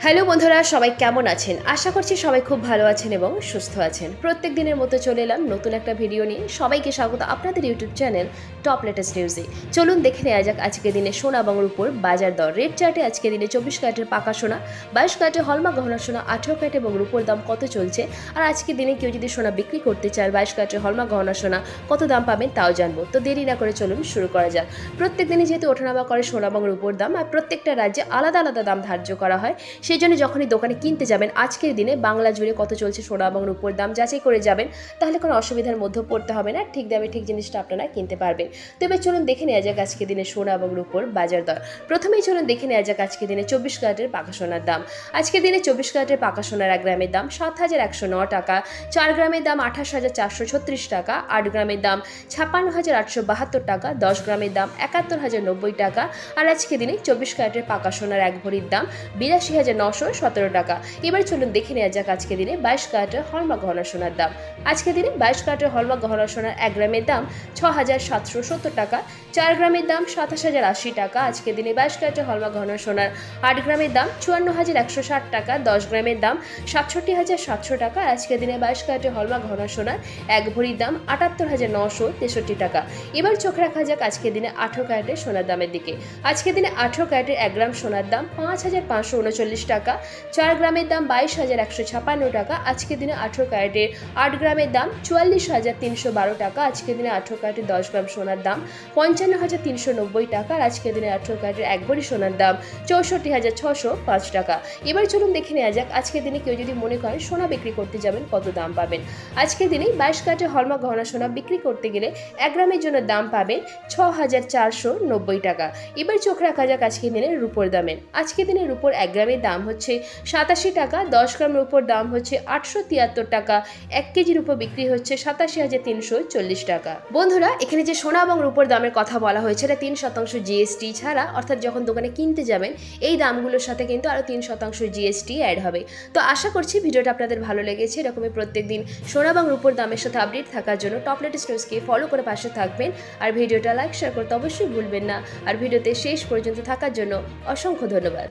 Hello বন্ধুরা, সবাই কেমন আছেন? আশা করছি সবাই খুব ভালো আছেন এবং সুস্থ আছেন। প্রত্যেক দিনের মতো চলে এলাম নতুন একটা ভিডিও নিয়ে। সবাইকে স্বাগত আপনাদের ইউটিউব চ্যানেল টপ লেটেস্ট নিউজে। চলুন দেখে নেওয়া যাক আজকে দিনে সোনা এবং রূপোর বাজার দর। রেট চার্টে আজকে দিনে 24 ক্যারেটের পাকা সোনা, 22 ক্যারেটের হলমার্ক গহনা সোনা, 18 ক্যারেট এবং রূপোর দাম কত চলছে, আর আজকে দিনে কেউ যদি সোনা বিক্রি করতে চায় 22 ক্যারেটের হলমার্ক গহনা সোনা কত দাম পাবেন তাও জানবো। তো দেরি না করে চলুন শুরু করা যাক। প্রত্যেক দিনে যেহেতু ওঠানামা করে সোনা এবং রূপোর দাম, আর প্রত্যেকটা রাজ্যে আলাদা আলাদা দাম ধার্য করা হয়, সেই জন্য যখনই দোকানে কিনতে যাবেন আজকের দিনে বাংলা জুড়ে কত চলছে সোনা এবং রূপোর দাম যাচাই করে যাবেন, তাহলে কোনো অসুবিধার মধ্যে পড়তে হবে না। ঠিক দামে ঠিক জিনিসটা আপনারা কিনতে পারবেন। তো এবার চলুন দেখে নেওয়া যাক আজকে দিনে সোনা এবং রূপোর বাজার দর। প্রথমেই চলুন দেখে নেওয়া যাক আজকে দিনে 24 ক্যারেটের পাকা সোনার দাম। আজকে দিনে 24 ক্যারেটের পাকা সোনার 1 গ্রামের দাম 7,109 টাকা, 4 গ্রামের দাম 28,436 টাকা, 8 গ্রামের দাম 56,872 টাকা, 10 গ্রামের দাম 71,090 টাকা, আর আজকে দিনে 24 ক্যারেটের পাকা সোনার 1 ভরির দাম 82,917 টাকা। এবার চলুন দেখে নেওয়া যাক আজকে দিনে 22 ক্যারেটের হলমার্ক গহনা সোনার দাম। আজকে দিনে 22 ক্যারেটের হলমার্ক গহনা সোনার 1 গ্রামের দাম 6,770 টাকা, 4 গ্রামের দাম 27,080 টাকা। আজকে দিনে 22 ক্যারেটের হলমার্ক গহনা সোনার 8 গ্রামের দাম 54,160 টাকা, 10 গ্রামের দাম 67,700 টাকা। আজকে দিনে 22 ক্যারেটের হলমার্ক গহনা সোনার 1 ভরির দাম 78,963 টাকা। এবার চোখ রাখা যাক আজকে দিনে 18 ক্যারেটের সোনার দামের দিকে। আজকে দিনে 18 ক্যারেটের 1 গ্রাম সোনার দাম 5,539 টাকা, 4 গ্রামের দাম 22,156 টাকা। আজকে দিনে 18 ক্যারেটের 8 গ্রামের দাম 44,312 টাকা। আজকে দিনে 18 ক্যারেটের 10 গ্রাম সোনার দাম 55,390 টাকা, আর আজকে দিনে 18 ক্যারেটের 1 ভরি সোনার দাম 64,605 টাকা। এবার চলুন দেখে নেওয়া যাক আজকে দিনে কেউ যদি মনে করেন সোনা বিক্রি করতে যাবেন কত দাম পাবেন। আজকে দিনে 22 ক্যারেটের হলমার্ক গহনা সোনা বিক্রি করতে গেলে 1 গ্রামের জন্য দাম পাবেন 6,490 টাকা। এবার চোখ রাখা যাক আজকে দিনে রূপোর দামের। আজকে দিনে রূপোর 1 গ্রামের দাম হচ্ছে 87 টাকা, 10 গ্রাম রূপোর দাম হচ্ছে 873 টাকা, 1 কেজি রূপো বিক্রি হচ্ছে 87,340 টাকা। বন্ধুরা, এখানে যে সোনা এবং রূপোর দামের কথা বলা হয়েছে এটা 3% জিএসটি ছাড়া, অর্থাৎ যখন দোকানে কিনতে যাবেন এই দামগুলোর সাথে কিন্তু আরও 3% জিএসটি অ্যাড হবে। তো আশা করছি ভিডিওটা আপনাদের ভালো লেগেছে। এরকমই প্রত্যেকদিন সোনা এবং রূপোর দামের সাথে আপডেট থাকার জন্য টপ লেটেস্ট নিউজকে ফলো করে পাশে থাকবেন, আর ভিডিওটা লাইক শেয়ার করতে অবশ্যই ভুলবেন না। আর ভিডিওতে শেষ পর্যন্ত থাকার জন্য অসংখ্য ধন্যবাদ।